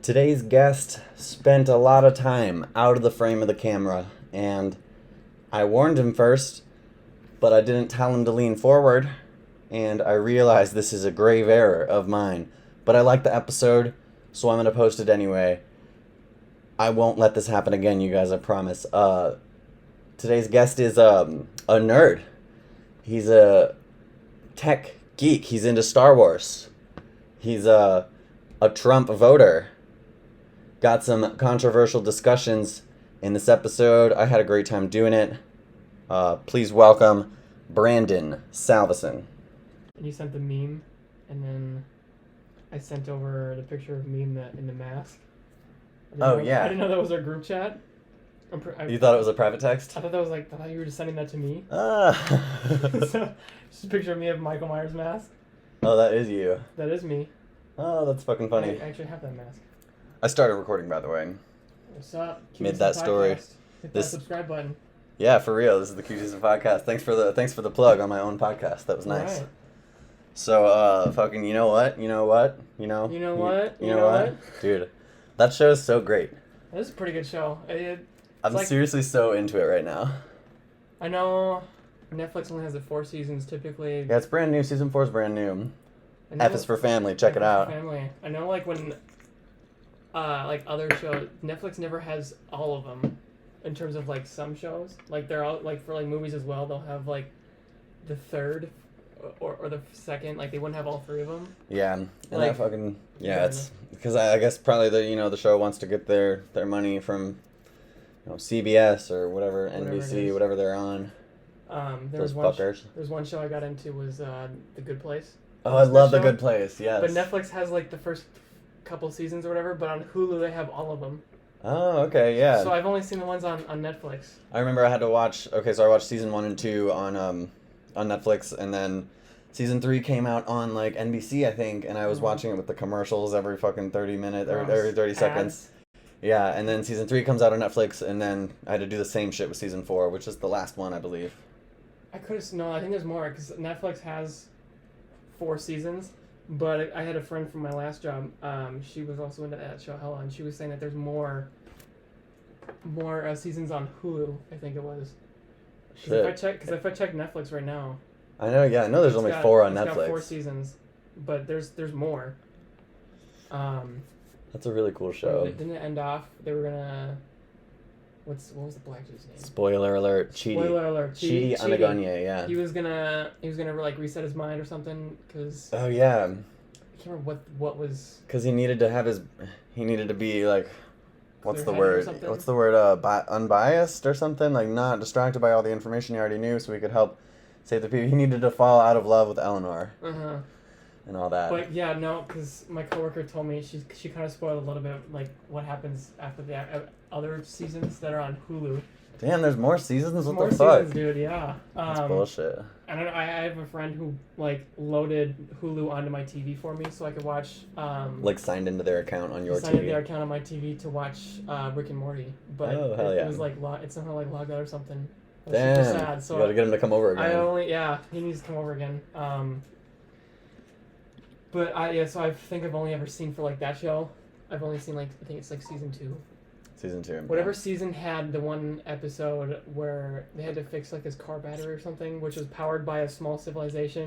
Today's guest spent a lot of time out of the frame of the camera, and I warned him first, but I didn't tell him to lean forward, and I realized this is a grave error of mine. But I like the episode, so I'm going to post it anyway. I won't let this happen again, you guys, I promise. Today's guest is a nerd. He's a tech geek. He's into Star Wars. He's a Trump voter. Got some controversial discussions in this episode. I had a great time doing it. Please welcome Brandon Salvesen. And you sent the meme, and then I sent over the picture of me in the mask. Yeah. I didn't know that was our group chat. You thought it was a private text? I thought I thought you were just sending that to me. Ah. So, just a picture of me of Michael Myers mask. Oh, that is you. That is me. Oh, that's fucking funny. I actually have that mask. I started recording, by the way. What's up? Mid that story. Hit This- that subscribe button. Yeah, for real. This is the QDecent podcast. Thanks for the plug on my own podcast. That was nice. Alright. So, fucking, you know what? You know what? You know? You know what? You know what? Dude, that show is so great. That is a pretty good show. I'm seriously so into it right now. I know Netflix only has 4 seasons typically. Yeah, it's brand new. Season 4 is brand new. I know- F is for family. Check it F is for out. Family. I know, like when, like other shows, Netflix never has all of them, in terms of like some shows. Like they're all like for like movies as well. They'll have like the third, or the second. Like they wouldn't have all 3 of them. Yeah, and Like, that fucking yeah. it's because I guess probably the show wants to get their money from CBS or whatever Whatever it NBC is. whatever they're on. There Those was one. fuckers. There's one show I got into was The Good Place. Oh, I love The show. Good Place. Yes. But Netflix has like the first couple seasons or whatever. But on Hulu they have all of them. Oh, okay, yeah. So I've only seen the ones on Netflix. I remember I had to watch. Okay, so I watched season 1 and 2 on Netflix, and then season 3 came out on like NBC, I think, and I was watching it with the commercials every fucking 30 minutes or every 30 seconds. Yeah, and then season 3 comes out on Netflix, and then I had to do the same shit with season 4, which is the last one, I believe. I could have no. I think there's more because Netflix has 4 seasons. But I had a friend from my last job. She was also into that show, Hella, and she was saying that there's more seasons on Hulu. I think it was. Shit. If I check Netflix right now, I know. Yeah, I know. There's it's only got- 4 on it's Netflix. got 4 seasons, but there's more. That's a really cool show. Didn't it end off? They were gonna. What was the black dude's name? Spoiler alert. Chidi. Spoiler alert. Chidi Anagonye. Yeah. He was gonna like reset his mind or something because Oh yeah. I can't remember what was. Because he needed to be like, what's the Clear-headed or word? something? What's the word? Unbiased or something? Like not distracted by all the information he already knew, so he could help save the people. He needed to fall out of love with Eleanor and all that. But yeah, no, because my coworker told me she kind of spoiled a little bit like what happens after the other seasons that are on Hulu. Damn, there's more seasons. What More the fuck? seasons, dude. Yeah. That's bullshit. And I have a friend who like loaded Hulu onto my TV for me so I could watch. Like signed into their account on your signed in TV. their account on my TV to watch Rick and Morty, but Oh, hell yeah. it was like it somehow like logged out or something. It was Damn. super sad. So you gotta get him to come over again. he needs to come over again. But so I think I've only ever seen for like that show. I've only seen like I think it's like season 2. Season 2. Whatever season had the one episode where they had to fix like his car battery or something, which was powered by a small civilization.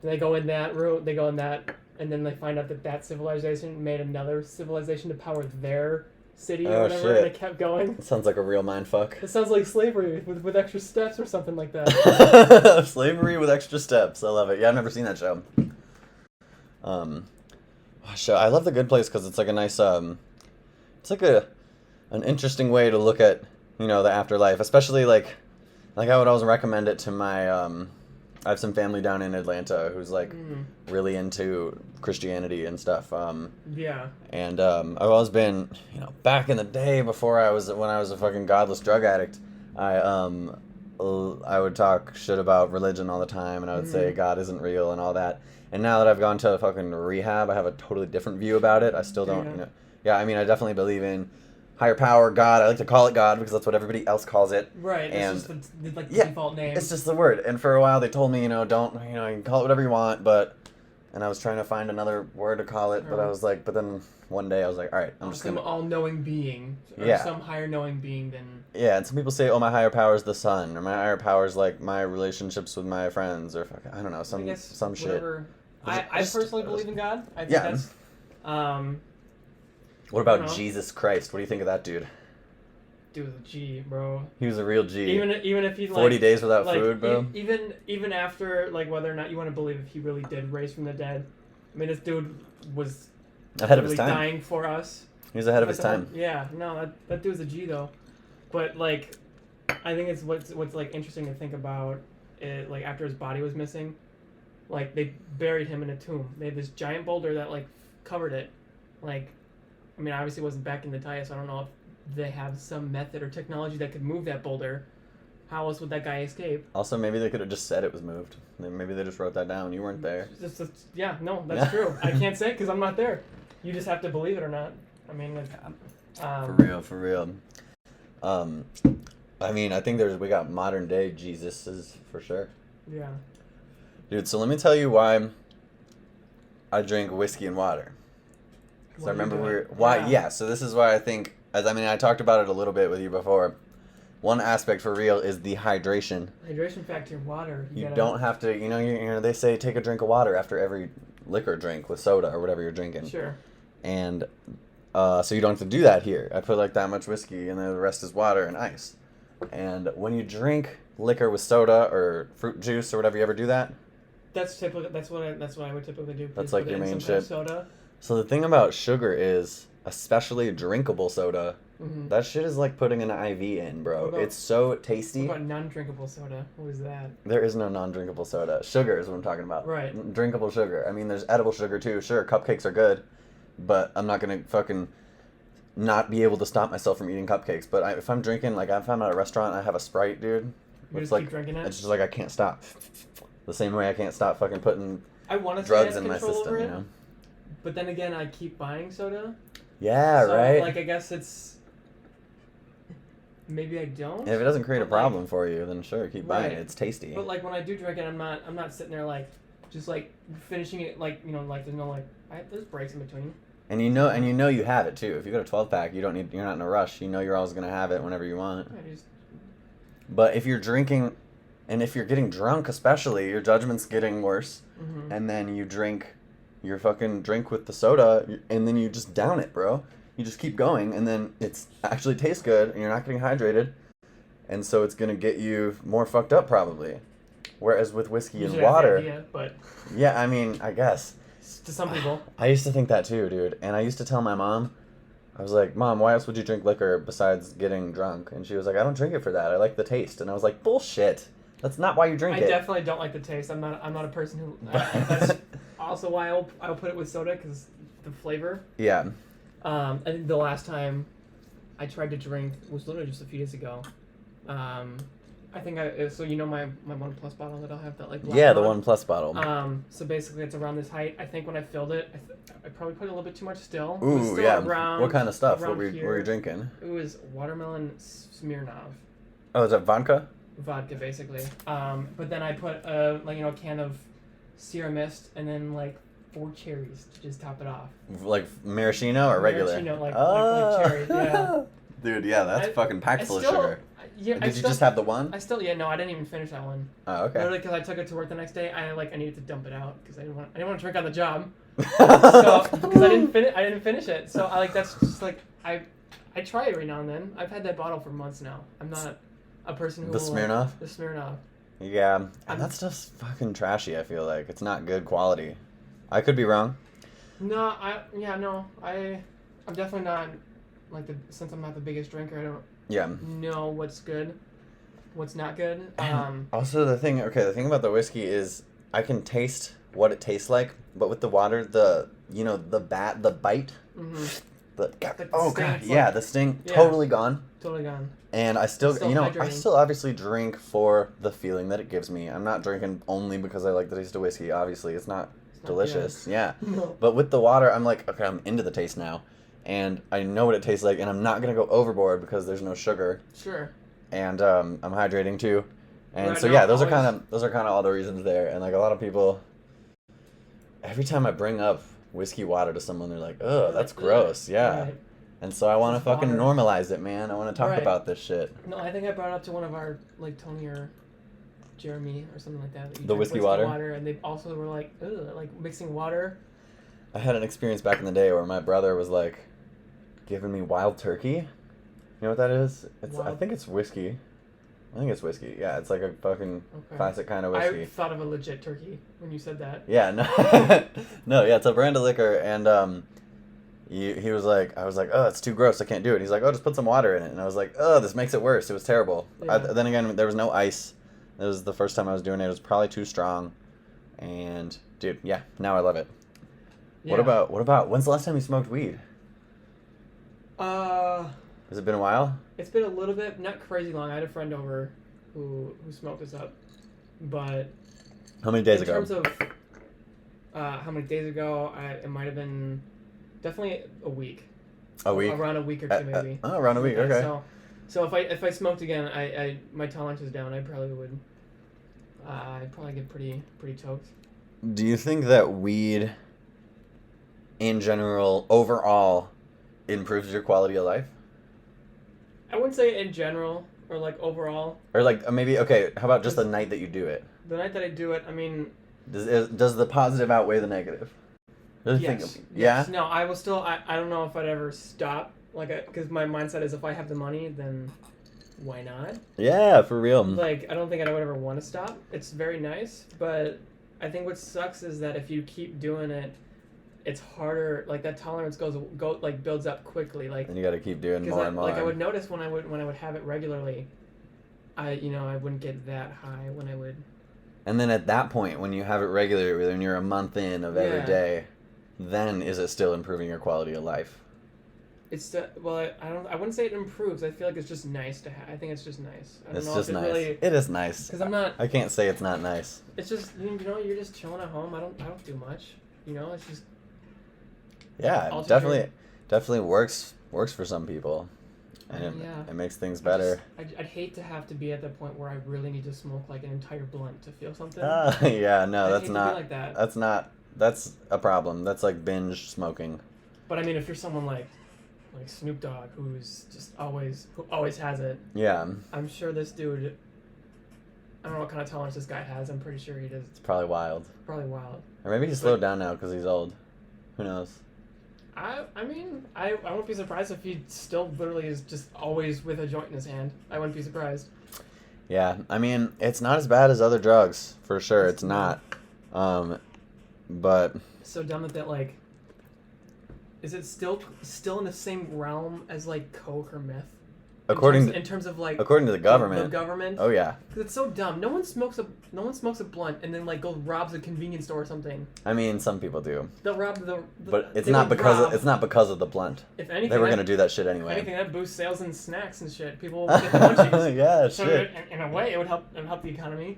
And they go in that room, and then they find out that civilization made another civilization to power their city or whatever, shit. and it kept going. It sounds like a real mindfuck. It sounds like slavery with extra steps or something like that. Slavery with extra steps. I love it. Yeah, I've never seen that show. I love The Good Place because it's like a nice it's like an interesting way to look at the afterlife, especially like I would always recommend it to my I have some family down in Atlanta who's like really into Christianity and stuff. Yeah. And I've always been, back in the day when I was a fucking godless drug addict, I would talk shit about religion all the time, and I would say God isn't real and all that. And now that I've gone to fucking rehab, I have a totally different view about it. I still don't, yeah, I mean, I definitely believe in higher power, God. I like to call it God because that's what everybody else calls it. Right. And It's just the yeah, default name. it's just the word. And for a while they told me, don't, you can call it whatever you want, but and I was trying to find another word to call it, but I was like, but then one day I was like, all right, I'm just some gonna. all-knowing being, or Yeah. some higher knowing being than. Yeah, and some people say, oh, my higher power is the sun, or my higher power is like my relationships with my friends, or I don't know, some whatever. shit. I personally believe in God. I think Yeah. that's. What about Jesus Christ? What do you think of that dude? Dude was a G, bro. He was a real G. Even if he 40 days without food, bro. Even after like whether or not you want to believe if he really did raise from the dead, I mean this dude was ahead of his time. Dying for us. He was ahead of his time. Yeah, no, that dude's a G though, but like, I think it's what's like interesting to think about it. Like after his body was missing, like they buried him in a tomb. They had this giant boulder that like covered it. Like, I mean, obviously it wasn't back in the time, so I don't know if they have some method or technology that could move that boulder. How else would that guy escape? Also, maybe they could have just said it was moved. Maybe they just wrote that down. You weren't there. Yeah, no, that's true. I can't say it because I'm not there. You just have to believe it or not. I mean, for real. I mean, I think we got modern day Jesuses for sure. Yeah. Dude, so let me tell you why I drink whiskey and water. So I remember so this is why I think, I talked about it a little bit with you before. One aspect for real is the hydration. Hydration factor in water. You don't have to, you know, they say take a drink of water after every liquor drink with soda or whatever you're drinking. Sure. And so you don't have to do that here. I put like that much whiskey and then the rest is water and ice. And when you drink liquor with soda or fruit juice or whatever, you ever do that? That's what I would typically do. That's like your main shit. Soda. So the thing about sugar is, especially drinkable soda, that shit is like putting an IV in, bro. It's so tasty. What about non-drinkable soda? What is that? There is no non-drinkable soda. Sugar is what I'm talking about. Right. Drinkable sugar. I mean, there's edible sugar too. Sure, cupcakes are good, but I'm not gonna fucking not be able to stop myself from eating cupcakes. But if I'm drinking, like if I'm at a restaurant, I have a Sprite, dude. You just like, keep drinking it? It's just like I can't stop. The same way I can't stop fucking putting drugs in my system, you know? But then again, I keep buying soda. Yeah, so, right? Like, I guess it's... Maybe I don't. If it doesn't create a problem for you, then sure, keep buying it. It's tasty. But like when I do drink it, I'm not sitting there like just like finishing it like like there's no like there's breaks in between. And you know you have it too. If you got a 12-pack, you're not in a rush. You know you're always gonna have it whenever you want. But if you're drinking, and if you're getting drunk, especially, your judgment's getting worse. Mm-hmm. And then you drink your fucking drink with the soda, and then you just down it, bro. You just keep going, and then it's actually tastes good, and you're not getting hydrated, and so it's gonna get you more fucked up probably. Whereas with whiskey and water, idea, but yeah, I mean, I guess to some people, I used to think that too, dude. And I used to tell my mom, I was like, Mom, why else would you drink liquor besides getting drunk? And she was like, I don't drink it for that. I like the taste. And I was like, bullshit. That's not why you drink it. I definitely don't like the taste. I'm not a person who. That's also why I'll put it with soda because the flavor. Yeah. I think the last time I tried to drink was literally just a few days ago. I think so you know my OnePlus bottle that I'll have that like. Yeah, the OnePlus bottle. So basically it's around this height. I think when I filled it, I probably put a little bit too much still. Ooh, still yeah. Around, what kind of stuff? What were you drinking? It was watermelon Smirnoff. Oh, is that vodka? Vodka, basically. But then I put a can of Sierra Mist and then like 4 cherries to just top it off. Like maraschino or regular? Maraschino, like cherry, yeah. Dude, yeah, that's fucking packed full of sugar. Yeah, Did you just have the one? I didn't even finish that one. Oh, okay. Literally, because I took it to work the next day, I needed to dump it out because I didn't want to drink on the job. So because I didn't finish it. So that's just like I try it every now and then. I've had that bottle for months now. I'm not a person who the Smirnoff. The Smirnoff. Yeah, and that stuff's fucking trashy. I feel like it's not good quality. I could be wrong. No, I'm definitely not since I'm not the biggest drinker. I don't know what's good, what's not good. Also, the thing about the whiskey is I can taste what it tastes like, but with the water, the bite, mm-hmm. the sting, totally gone. Totally gone. And I still hydrating. I still obviously drink for the feeling that it gives me. I'm not drinking only because I like the taste of whiskey. Obviously, it's not delicious. Yeah. No. But with the water, I'm like, okay, I'm into the taste now. And I know what it tastes like, and I'm not going to go overboard because there's no sugar. Sure. And I'm hydrating too. And right, so those are kind of all the reasons there. And like a lot of people every time I bring up whiskey water to someone, they're like, "Oh, that's Ugh. gross." Yeah. Right. And so I want to Just fucking water. normalize it, man. I want to talk Right. about this shit. No, I think I brought it up to one of our, like, Tony or Jeremy or something like that. You The drink whiskey water? And they also were like, ugh, like mixing water. I had an experience back in the day where my brother was like giving me wild turkey. You know what that is? I think it's whiskey. I think it's whiskey. Yeah, it's like a fucking classic kind of whiskey. I thought of a legit turkey when you said that. Yeah, no, no, yeah, it's a brand of liquor, and he was like, I was like, oh, it's too gross, I can't do it. He's like, oh, just put some water in it, and I was like, oh, this makes it worse. It was terrible. Yeah. Then again, there was no ice. It was the first time I was doing it. It was probably too strong, and dude, yeah, now I love it. Yeah. What about? When's the last time you smoked weed? Has it been a while? It's been a little bit, not crazy long. I had a friend over who smoked us up, but How many days ago? in terms of how many days ago, it might have been definitely a week. A week? Around a week or two, maybe. Around a week. Okay. So if I smoked again, I my tolerance is down. I probably would. I'd probably get pretty choked. Do you think that weed, in general, overall, improves your quality of life? I wouldn't say in general or like overall. Or like maybe okay. How about just the night that you do it? The night that I do it, I mean. Does the positive outweigh the negative? Really Yes. Yeah. Yes. No, I will still. I don't know if I'd ever stop. Because my mindset is if I have the money, then why not? Yeah, for real. Like I don't think I would ever want to stop. It's very nice, but I think what sucks is that if you keep doing it, it's harder. Like that tolerance builds up quickly. Like And you got to keep doing more and more. Like I would notice when I would have it regularly, I wouldn't get that high when I would. And then at that point, when you have it regularly, when you're a month in of every day, then is it still improving your quality of life? It's I wouldn't say it improves. I feel like it's just nice to have. I think it's just nice. I don't It's know just if it nice. really. It is nice. Because I'm not. I can't say it's not nice. It's just you're just chilling at home. I don't do much. It's just. Yeah, it definitely works for some people, and it makes things better. I'd hate to have to be at the point where I really need to smoke like an entire blunt to feel something. Yeah, no, I'd that's hate to not. be like that. That's not. That's a problem. That's like binge smoking. But I mean, if you're someone like Snoop Dogg, who always has it. Yeah. I'm sure this dude. I don't know what kind of tolerance this guy has. I'm pretty sure he does. It's probably wild. Probably wild. Or maybe he slowed down now because he's old. Who knows? I mean, I won't be surprised if he still literally is just always with a joint in his hand. I wouldn't be surprised. Yeah, I mean, it's not as bad as other drugs, for sure. It's not. But It's so dumb that like. Is it still in the same realm as like coke or meth? In terms of like according to the government. The government. Oh yeah. Because it's so dumb. No one smokes a blunt and then like goes robs a convenience store or something. I mean, some people do. They'll rob But it's not because of the blunt. If anything, they were gonna do that shit anyway. If anything, that boosts sales and snacks and shit. People will get the munchies. Yeah, so shit. In a way, it would help the economy.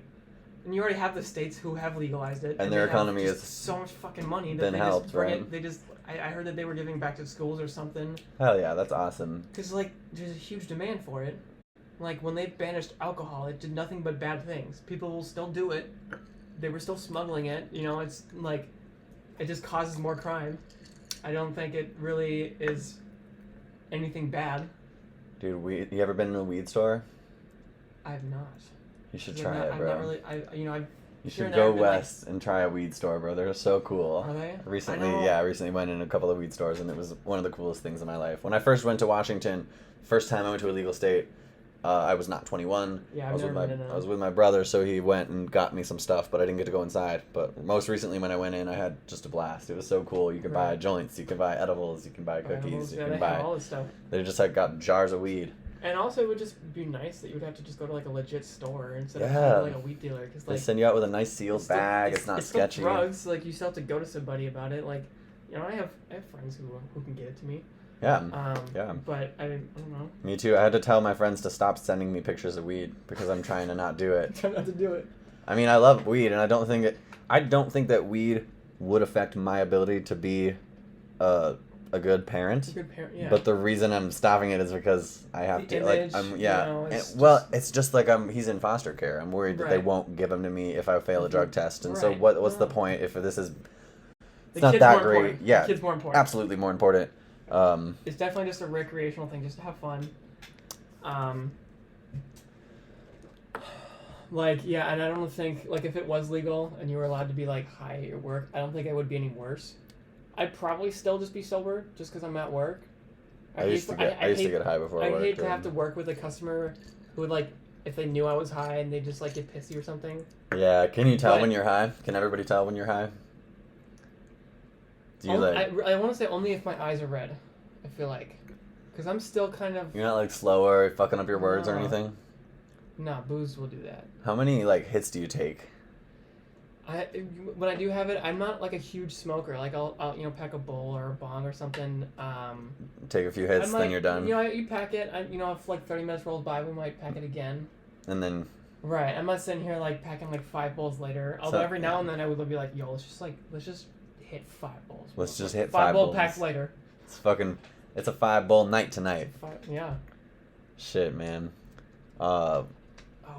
And you already have the states who have legalized it, and their economy is so much fucking money that been they helped, just bring right? it. They just. I heard that they were giving back to schools or something. Hell yeah, that's awesome. Because like, there's a huge demand for it. Like when they banished alcohol, it did nothing but bad things. People will still do it. They were still smuggling it. It's like, it just causes more crime. I don't think it really is anything bad. Dude, you ever been to a weed store? I have not. You should try it, bro. I'm not really. You should go west and try a weed store, bro. They're so cool. Are they? Recently went in a couple of weed stores, and it was one of the coolest things in my life. When I first went to Washington, first time I went to a legal state, I was not 21. Yeah, I was with my brother, so he went and got me some stuff, but I didn't get to go inside. But most recently, when I went in, I had just a blast. It was so cool. You could buy joints, you can buy edibles, you can buy cookies, you can buy all this stuff. They just got jars of weed. And also, it would just be nice that you would have to just go to like a legit store instead of like a weed dealer. Cause, they send you out with a nice sealed bag. It's not sketchy. Still drugs. Like you still have to go to somebody about it. Like, I have friends who can get it to me. Yeah. But I don't know. Me too. I had to tell my friends to stop sending me pictures of weed because I'm trying to not do it. Try not to do it. I mean, I love weed, and I don't think that weed would affect my ability to be a good parent. Yeah. But the reason I'm stopping it is because I have to. Image, it's just like he's in foster care. I'm worried that they won't give him to me if I fail a drug test. And so what's the point if this is It's not that great. Important. Yeah, the kid's more important. Absolutely more important. It's definitely just a recreational thing, just to have fun. And I don't think, like, if it was legal and you were allowed to be, like, high at your work, I don't think it would be any worse. I'd probably still just be sober, just because I'm at work. I used to get high before work. I'd hate to have to work with a customer who would, like, if they knew I was high and they just, like, get pissy or something. Yeah, can you tell when you're high? Can everybody tell when you're high? Do you, I want to say only if my eyes are red, I feel like. Because I'm still kind of... You're not, like, slow or fucking up your words or anything? Nah, booze will do that. How many, like, hits do you take? When I do have it, I'm not, like, a huge smoker. Like, I'll pack a bowl or a bong or something. Take a few hits, then you're done. You pack it. If, like, 30 minutes rolls by, we might pack it again. And then... Right. I'm not sitting here, like, packing, like, 5 bowls later. Although every now and then I would be like, yo, let's just hit 5 bowls. Let's just hit 5 bowl bowls. packs later. It's a 5 bowl night tonight. Yeah. Shit, man. Oh,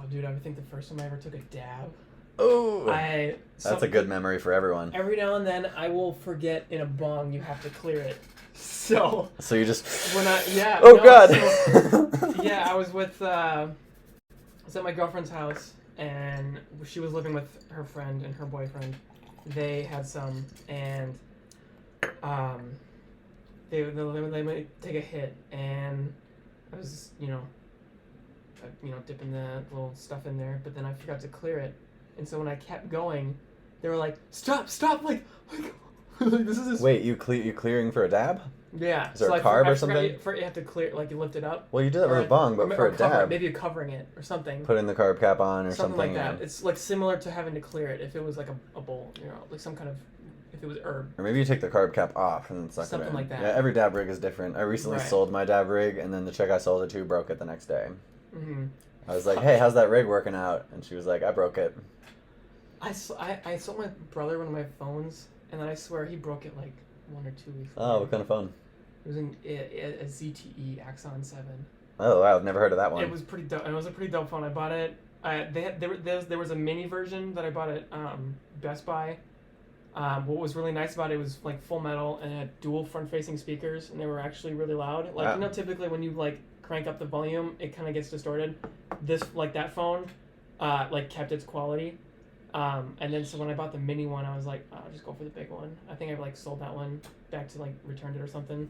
dude, I think the first time I ever took a dab. Oh, that's a good memory for everyone. Every now and then, I will forget in a bong you have to clear it. So you just God. I was with I was at my girlfriend's house, and she was living with her friend and her boyfriend. They had some, and they might take a hit, and I was dipping the little stuff in there, but then I forgot to clear it. And so when I kept going, they were like, stop, like this is... Wait, you clearing for a dab? Yeah. Is there a carb or something? You have to clear, like, you lift it up. Well, you do that with a bong, but for a dab. Maybe you're covering it or something. Putting the carb cap on or something. Something like that. It's, like, similar to having to clear it if it was, like, a bowl, like some kind of... If it was herb. Or maybe you take the carb cap off and then suck it in. Something like that. Yeah, every dab rig is different. I recently sold my dab rig, and then the chick I sold it to broke it the next day. Mm-hmm. I was like, hey, how's that rig working out? And she was like, I broke it. I sold my brother one of my phones, and then I swear he broke it like 1 or 2 weeks later. Oh, what kind of phone? It was a ZTE Axon 7. Oh, wow, I've never heard of that one. It was pretty dope. It was a pretty dope phone. I bought it. There was a mini version that I bought at Best Buy. What was really nice about it was like full metal and it had dual front-facing speakers, and they were actually really loud. Like typically when you like crank up the volume, it kind of gets distorted. That phone, kept its quality. And then so when I bought the mini one, I was like, I'll just go for the big one. I think I sold that one back to returned it or something.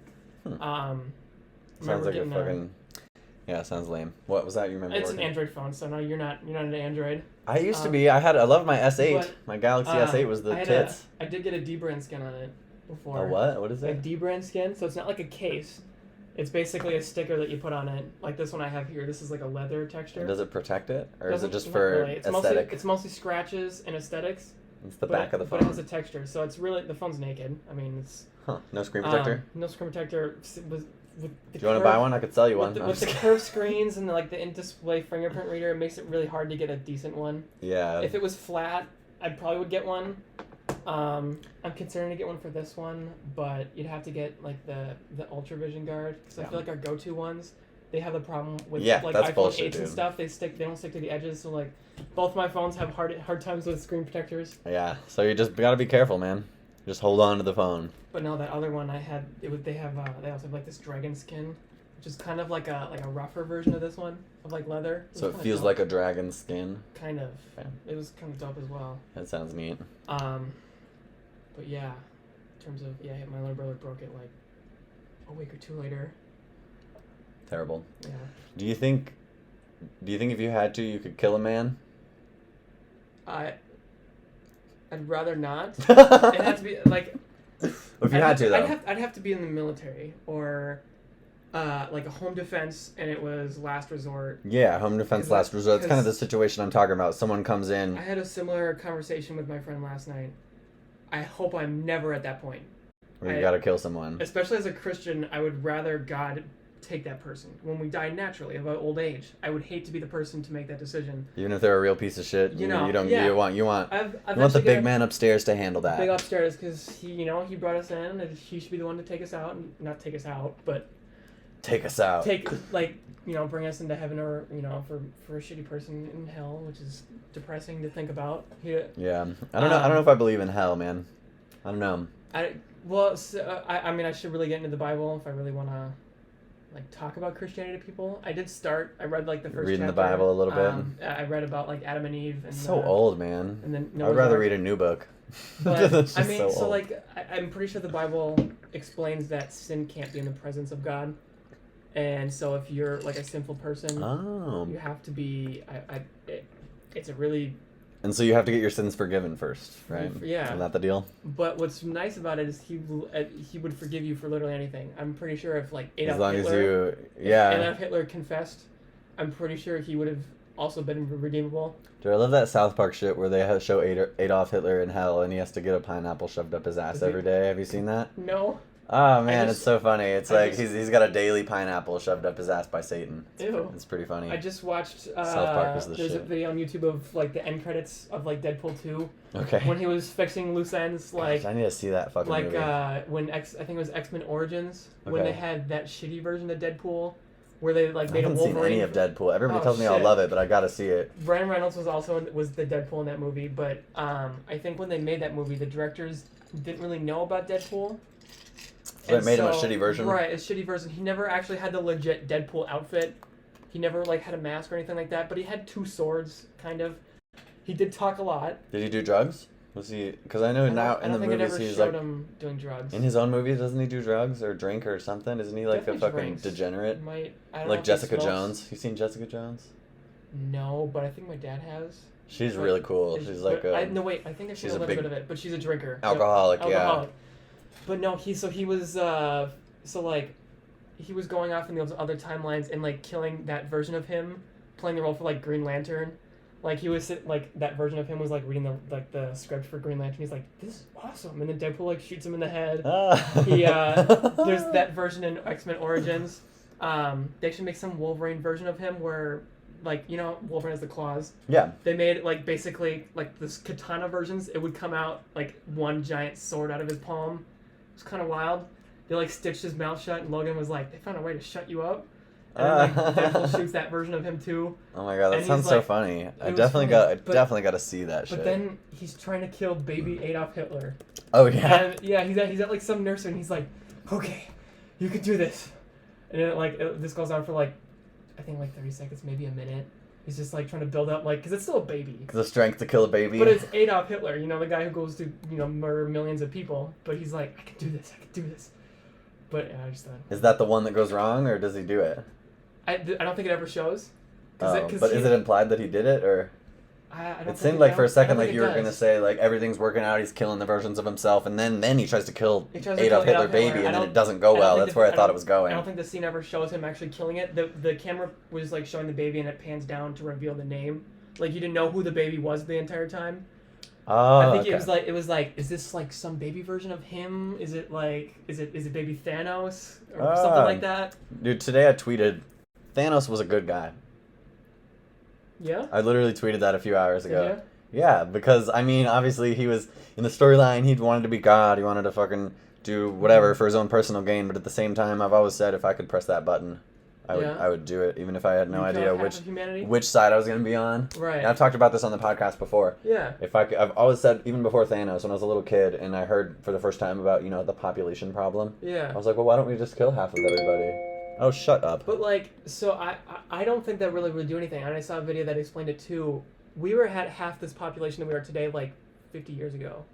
Sounds like a fucking... Yeah, sounds lame. What was that you remember? It's an Android phone, so no, you're not an Android. I used to be. I love my S8. My Galaxy S8 was the tits. I did get a D-brand skin on it before. A what? What is it? A D-brand skin. So it's not like a case. It's basically a sticker that you put on it. Like this one I have here. This is like a leather texture. And does it protect it? Or is it just for aesthetic? It's mostly scratches and aesthetics. It's the back of the phone. But it has a texture. So it's really... The phone's naked. I mean, it's... Huh. No screen protector? No screen protector. Do you want to buy one? I could sell you one. With the curved screens and the in-display fingerprint reader, it makes it really hard to get a decent one. Yeah. If it was flat, I probably would get one. I'm considering to get one for this one, but you'd have to get the Ultra Vision Guard, because I feel like our go-to ones, they have the problem with that's iPhone bullshit, 8s and stuff. They don't stick to the edges, so both my phones have hard times with screen protectors. Yeah, so you just gotta be careful, man. Just hold on to the phone. But no, that other one I had, they also have this dragon skin, which is kind of like a rougher version of this one, of leather. So it feels like a dragon skin? Kind of. Okay. It was kind of dope as well. That sounds neat. But yeah, in terms of, my little brother broke it a week or 2 later. Terrible. Yeah. Do you think if you had to, you could kill a man? I'd rather not. It has to be If you had to, though. I'd have to be in the military or a home defense, and it was last resort. Yeah, home defense last resort. That's kind of the situation I'm talking about. Someone comes in. I had a similar conversation with my friend last night. I hope I'm never at that point. Where you gotta kill someone. Especially as a Christian, I would rather God take that person when we die naturally of old age. I would hate to be the person to make that decision. Even if they're a real piece of shit, you want the big man upstairs to handle that. Big upstairs, because he brought us in, and he should be the one to take us out, and not take us out, but take us out. Bring us into heaven, or for a shitty person in hell, which is depressing to think about. Yeah, I don't know if I believe in hell, man. I don't know. I mean, I should really get into the Bible if I really want to like talk about Christianity to people. I did start. I read like the first Reading chapter. the Bible a little bit. I read about like Adam and Eve. And, It's so old, man. And then I'd rather read a new book. But I mean, so like I'm pretty sure the Bible explains that sin can't be in the presence of God, and so if you're like a sinful person, you have to be. It's a really. And so you have to get your sins forgiven first, right? Yeah. Isn't that the deal? But what's nice about it is he would forgive you for literally anything. I'm pretty sure if like Adolf Hitler confessed, I'm pretty sure he would have also been redeemable. Dude, I love that South Park shit where they show Adolf Hitler in hell and he has to get a pineapple shoved up his ass every day. Have you seen that? No. Oh man, it's so funny. It's like he's got a daily pineapple shoved up his ass by Satan. It's pretty funny. I just watched South Park is the there's shit. a video on YouTube of like the end credits of like Deadpool 2. Okay. When he was fixing loose ends, like Gosh, I need to see that fucking movie. When I think it was X-Men Origins, when Okay. they had that shitty version of Deadpool where they like made I a haven't Wolverine. seen any of Deadpool. Everybody Oh, tells me I'll shit. love it, but I gotta see it. Ryan Reynolds was the Deadpool in that movie, but I think when they made that movie, the directors didn't really know about Deadpool. So they made him a shitty version? Right, a shitty version. He never actually had the legit Deadpool outfit. He never like had a mask or anything like that, but he had two swords, kind of. He did talk a lot. Did he do drugs? Was he? Because I know now in the movies he's like him doing drugs. in his own movies. Doesn't he do drugs or drink or something? Isn't he like Definitely a fucking drinks. degenerate? I don't know Like if he Jessica smokes. Jones. You seen Jessica Jones? No, but I think my dad has. She's really cool. She's like a. no wait, I think I've seen she's a a little big bit of it, but she's a drinker. alcoholic, Yep, yeah. alcoholic. But no, he was he was going off in those other timelines and like killing that version of him, playing the role for like Green Lantern. Like he was like that version of him was like reading the script for Green Lantern. He's like, this is awesome, and then Deadpool like shoots him in the head. There's that version in X-Men Origins. They should make some Wolverine version of him where like Wolverine has the claws. Yeah. They made like basically like this katana versions. It would come out like one giant sword out of his palm. It's kind of wild. They like stitched his mouth shut, and Logan was like, "They found a way to shut you up." And then, like Deadpool shoots that version of him too. Oh my god, that And sounds he's so like- funny. I was definitely funny, definitely got to see that shit. But then he's trying to kill baby Adolf Hitler. Oh yeah. And yeah, he's at like some nursery, and he's like, "Okay, you can do this." And then this goes on for like, I think like 30 seconds, maybe a minute. He's just like trying to build up because it's still a baby. The strength to kill a baby. But it's Adolf Hitler, the guy who goes to murder millions of people. But he's like, I can do this. But I just thought. Is that the one that goes wrong, or does he do it? I don't think it ever shows. But is it implied that he did it, or? I don't It seemed like for a second like you were gonna does. say like everything's working out, he's killing the versions of himself, and then he tries to kill He tries to Adolf kill Hitler Adolf baby, Hitler. and then it doesn't go well. That's where I thought it was going. I don't think the scene ever shows him actually killing it. The camera was like showing the baby, and it pans down to reveal the name. Like you didn't know who the baby was the entire time. Oh, I think okay. it was like, is this like some baby version of him? Is it baby Thanos or something like that? Dude, today I tweeted, Thanos was a good guy. Yeah. I literally tweeted that a few hours ago. Did you? Yeah, because I mean, obviously he was in the storyline. He wanted to be God. He wanted to fucking do whatever for his own personal gain. But at the same time, I've always said if I could press that button, I would do it, even if I had no idea which side I was gonna be on. Right. And I've talked about this on the podcast before. Yeah. I've always said, even before Thanos, when I was a little kid, and I heard for the first time about the population problem. Yeah. I was like, well, why don't we just kill half of everybody? Oh, shut up. But so I don't think that really would do anything. And I saw a video that explained it too. We were at half this population that we are today, 50 years ago.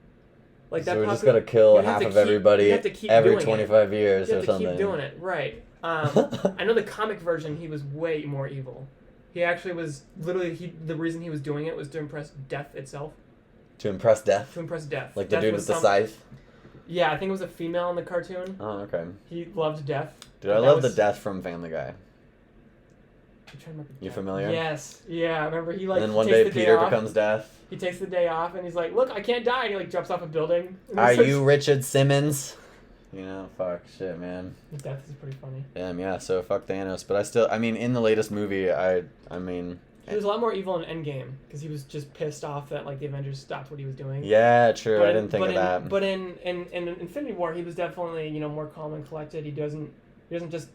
So we just gotta kill half of everybody every 25 years or something. You have to keep doing it, right? I know the comic version. He was way more evil. He actually was literally the reason he was doing it was to impress death itself. To impress death. To impress death. Like the Death dude was with the scythe. Yeah, I think it was a female in the cartoon. Oh, okay. He loved death. Dude, I love the death from Family Guy. I'm trying to remember. You familiar? Yes. Yeah, I remember he And then one day Peter becomes death. He takes the day off and he's like, "Look, I can't die," and he jumps off a building. Are you Richard Simmons? Fuck shit, man. Death is pretty funny. Damn, yeah. So fuck Thanos, but I mean, in the latest movie, I mean. He was a lot more evil in Endgame because he was just pissed off that the Avengers stopped what he was doing. Yeah, true. I didn't think of that. But in Infinity War, he was definitely more calm and collected. He doesn't just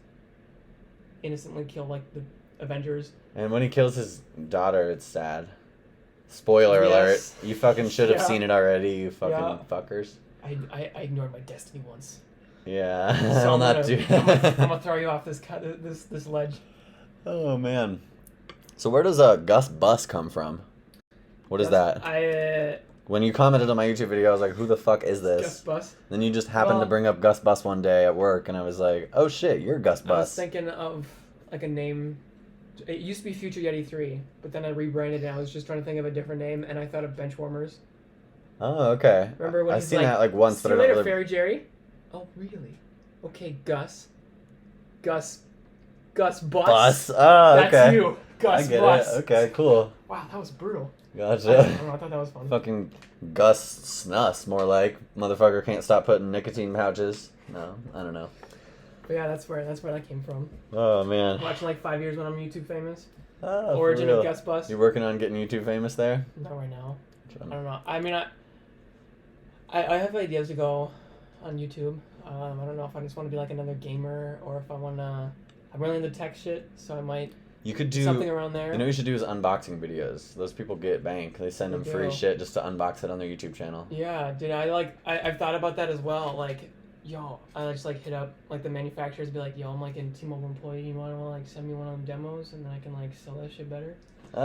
innocently kill the Avengers. And when he kills his daughter, it's sad. Spoiler alert. You fucking should have seen it already, you fucking fuckers. I ignored my destiny once. Yeah, So I'll not do. I'm gonna throw you off this ledge. Oh man. So where does Gus Bus come from? What is that? When you commented on my YouTube video, I was like, "Who the fuck is this?" Gus Bus. Then you just happened to bring up Gus Bus one day at work, and I was like, "Oh shit, you're Gus Bus." I was thinking of like a name. It used to be Future Yeti 3, but then I rebranded it. I was just trying to think of a different name, and I thought of Benchwarmers. Oh, okay. Remember when I've he's seen like, that like once, "See but I you don't later, really. Fairy Jerry." Oh, really? Okay, Gus. Gus Bus. Bus. Oh, That's okay. you, Gus I get Bus. it. Okay, cool. Wow, that was brutal. Gotcha. I don't know, I thought that was fun. Fucking Gus Snus, more like. Motherfucker can't stop putting nicotine pouches. No, I don't know. But yeah, that's where that came from. Oh man. Watching like 5 years when I'm YouTube famous. Oh, for Origin real. of Gus Bus. You working on getting YouTube famous there? Not right now. I don't know. I mean, I have ideas to go on YouTube. I don't know if I just want to be like another gamer or if I want to. I'm really into tech shit, so I might. You could do something around there. You know what you should do is unboxing videos. Those people get bank. They send them They free do. shit just to unbox it on their YouTube channel. Yeah, dude. I've thought about that as well. Like, yo, I just like hit up like the manufacturers, be like, yo, I'm like a T-Mobile employee. You want to like send me one of them demos, and then I can like sell that shit better. You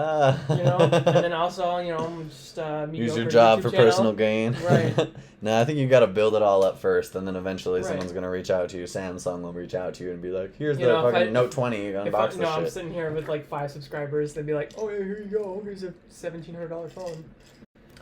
know, and then also, you know, I'm just use your job YouTube for channel. personal gain. Right. No, I think you got to build it all up first, and then eventually Right. someone's gonna reach out to you. Samsung will reach out to you and be like, "Here's You the know, if fucking I- Note 20. If Unbox this I'm shit." sitting here with like 5 subscribers, they'd be like, oh yeah, here you go. Here's a $1,700 phone.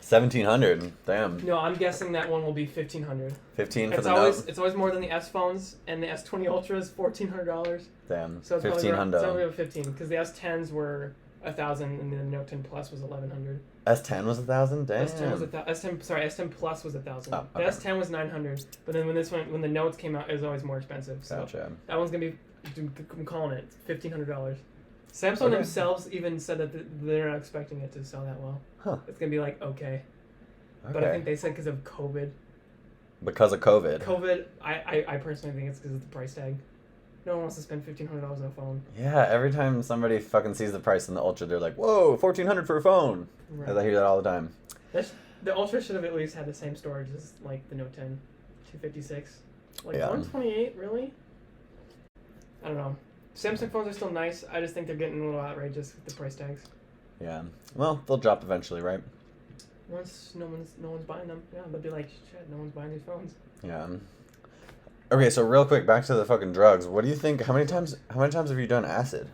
1,700. Damn. No, I'm guessing that one will be $1,500. 15 for It's the always Note. it's always more than the S phones, and the S20 Ultra is $1,400. Damn. So it's probably 1,500. about 15 because the S10s were 1,000 and the Note 10 Plus was 1,100. S10 was 1,000. Damn. S10 Plus was 1,000. Oh, The okay. S10 was 900. But then when the Notes came out, it was always more expensive. So Gotcha. that one's gonna be. I'm calling it $1,500. Samsung Okay. themselves even said that they're not expecting it to sell that well. Huh. It's gonna be like okay. Okay. But I think they said because of COVID. Because of COVID. COVID, I personally think it's because of the price tag. No one wants to spend $1,500 on a phone. Yeah, every time somebody fucking sees the price in the Ultra, they're like, "Whoa, 1,400 for a phone." Right. I hear that all the time. The Ultra should have at least had the same storage as like the Note 10, 256. Like Yeah. 128, really? I don't know. Samsung phones are still nice. I just think they're getting a little outrageous with the price tags. Yeah. Well, they'll drop eventually, right? Once no one's buying them, yeah, they'll be like, shit, no one's buying these phones. Yeah. Okay, so real quick, back to the fucking drugs. What do you think? How many times have you done acid?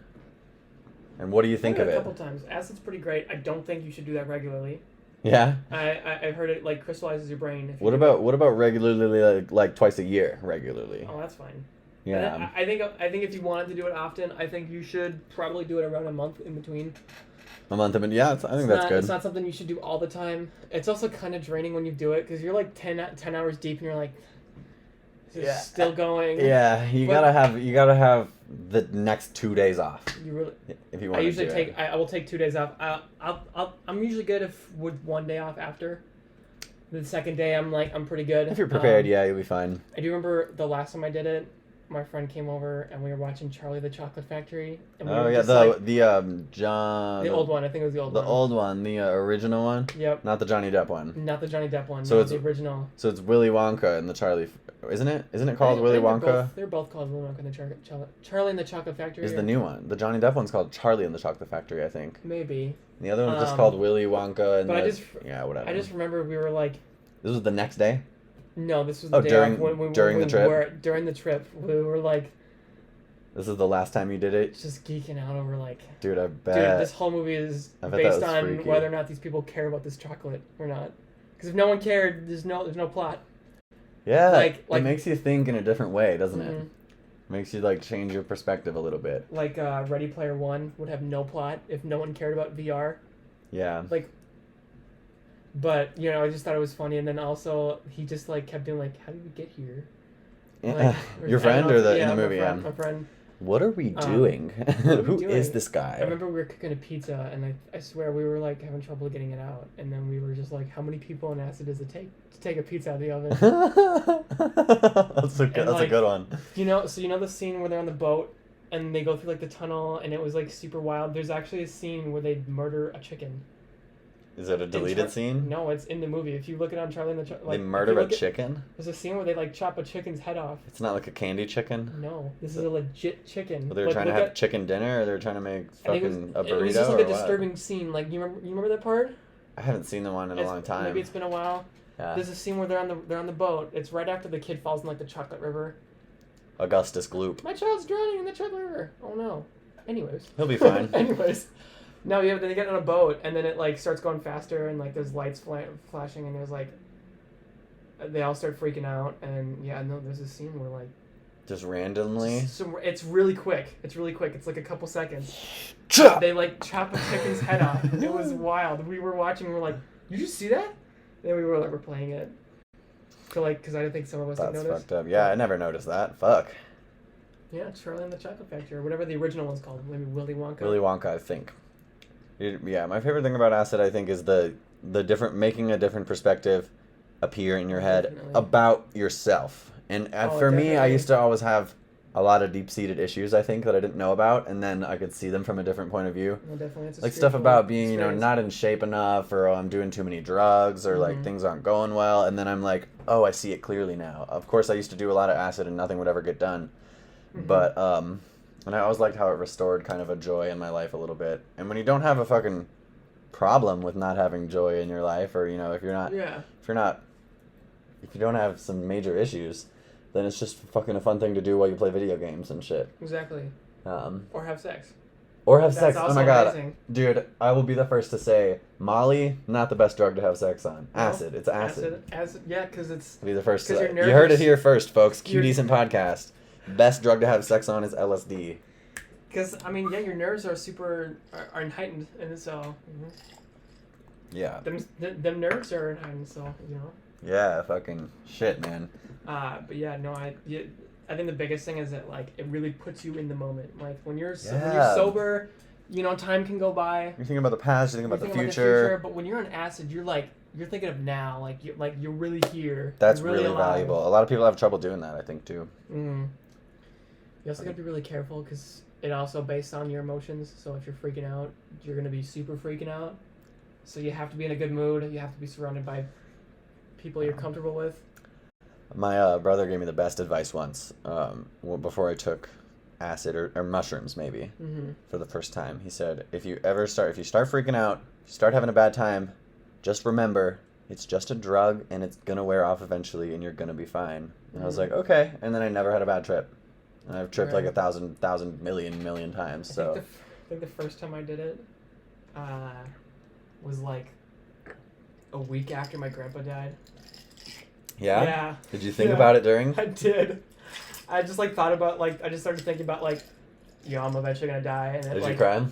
And what do you think of a it? couple times. Acid's pretty great. I don't think you should do that regularly. Yeah. I've heard it like crystallizes your brain. If you What do about regularly, like twice a year, regularly? it. Oh, that's fine. Yeah. And I think if you wanted to do it often, I think you should probably do it around a month in between. A month of it. Yeah, I think that's good. It's not something you should do all the time. It's also kind of draining when you do it because you're like 10 hours deep and you're like, this is still going. Yeah, you But- gotta have the next 2 days off You really. if you want I to usually do take. it. I will take 2 days off. I'm usually good with 1 day off after. The second day, I'm pretty good. If you're prepared, yeah, you'll be fine. I do remember the last time I did it. My friend came over and we were watching Charlie the Chocolate Factory. And we Oh were yeah, just like, the old one. I think it was the old the one. old one, the original one, Yep. not the Johnny Depp one. Not the Johnny Depp one. So No, it's- the original. So it's Willy Wonka and the Charlie, isn't it? Isn't it called I Willy think Wonka? They're both called Willy Wonka and the Charlie and the Chocolate Factory. Is or- the new one? The Johnny Depp one's called Charlie and the Chocolate Factory, I think. Maybe. The other one's just Um, called Willy Wonka and but I the- just- yeah, whatever. I just remember we were like, This was the next day. no, this was the Oh, day during- off when during we the trip? were during the trip. We were like This is the last time you did it, just geeking out over like, dude. I bet. dude, this whole movie is I bet that based was on freaky. whether or not these people care about this chocolate or not. Because if no one cared, there's no plot. Yeah, like- it makes you think in a different way, doesn't it? Mhm. Makes you like change your perspective a little bit. Like Ready Player One would have no plot if no one cared about VR. Yeah. Like, but you know, I just thought it was funny, and then also he just like kept being like, "How did we get here?" Like, Your I friend don't know or if- the in yeah, the movie? my friend. What are we doing? are we Who doing? is this guy? I remember we were cooking a pizza, and I swear we were like having trouble getting it out, and then we were just like, "How many people in acid does it take to take a pizza out of the oven?" That's a like- good one. You know, so you know the scene where they're on the boat and they go through like the tunnel, and it was like super wild. There's actually a scene where they murder a chicken. Is it a deleted scene? No, it's in the movie. If you look it on Charlie and the They murder a chicken? There's a scene where they like chop a chicken's head off. It's not like a candy chicken? No, this is a legit chicken. Well, they were trying to have chicken dinner, or they were trying to make fucking a burrito, it was just like or a disturbing scene. Like you remember that part? I haven't seen the one in a long time. Maybe it's been a while. Yeah. There's a scene where they're on the boat. It's right after the kid falls in like the chocolate river. Augustus Gloop. My child's drowning in the chocolate river. Oh no. Anyways. He'll be fine. Anyways. No, yeah, then they get on a boat, and then it, like, starts going faster, and, like, there's lights flashing, and there's, like, they all start freaking out, and, yeah, no, there's a scene where, like... Just randomly? It's really quick. It's really quick. It's, like, a couple seconds. Chop! They, like, chop a chicken's head off. It was wild. We were watching, we were like, you just see that? And then we were, like, we're playing it. So, like, because I didn't think some of us had noticed. That's fucked up. Yeah, I never noticed that. Fuck. Yeah, Charlie and the Chocolate Factory, or whatever the original one's called. Maybe Willy Wonka. Willy Wonka, I think. Yeah, my favorite thing about acid, I think, is the different, making a different perspective appear in your head Definitely. about yourself. And for me, I used to always have a lot of deep-seated issues, I think, that I didn't know about, and then I could see them from a different point of view. No, definitely. It's a like stuff about being, experience. not in shape enough, or I'm doing too many drugs, or like things aren't going well, and then I'm like, oh, I see it clearly now. Of course, I used to do a lot of acid, and nothing would ever get done. But and I always liked how it restored kind of a joy in my life a little bit. And when you don't have a fucking problem with not having joy in your life, or if you don't have some major issues, then it's just fucking a fun thing to do while you play video games and shit. Exactly. Or have sex. That's sex. Oh my god. Amazing. Dude, I will be the first to say, Molly, not the best drug to have sex on. Acid. It's acid. Acid, yeah, because it's... I'll be the first to Because say. your You heard it nerves- here first, folks. your- QDecent podcast. Best drug to have sex on is LSD. Because, I mean, yeah, your nerves are super... are heightened, and so... Yeah. Them nerves are heightened, so, Yeah, fucking shit, man. But yeah, no, I think the biggest thing is that, like, it really puts you in the moment. Like, when you're Yeah. sober, time can go by. You're thinking about the past, you're thinking about the Thinking future. but when you're on acid, you're thinking of now. Like, you're really here. That's You're really alive. valuable. A lot of people have trouble doing that, I think, too. Mm. You also gotta be really careful because it also based on your emotions. So if you're freaking out, you're gonna be super freaking out. So you have to be in a good mood. You have to be surrounded by people you're comfortable with. My brother gave me the best advice once, before I took acid or mushrooms, maybe, for the first time. He said, if you start freaking out, if you start having a bad time, just remember, it's just a drug and it's gonna wear off eventually and you're gonna be fine. And I was like, okay. And then I never had a bad trip. And I've tripped like 1,000 million times. So I think the first time I did it was like a week after my grandpa died. yeah? Yeah. Did you think about it during? I did. I just thought about I just started thinking about I'm eventually gonna die. And Did you cry?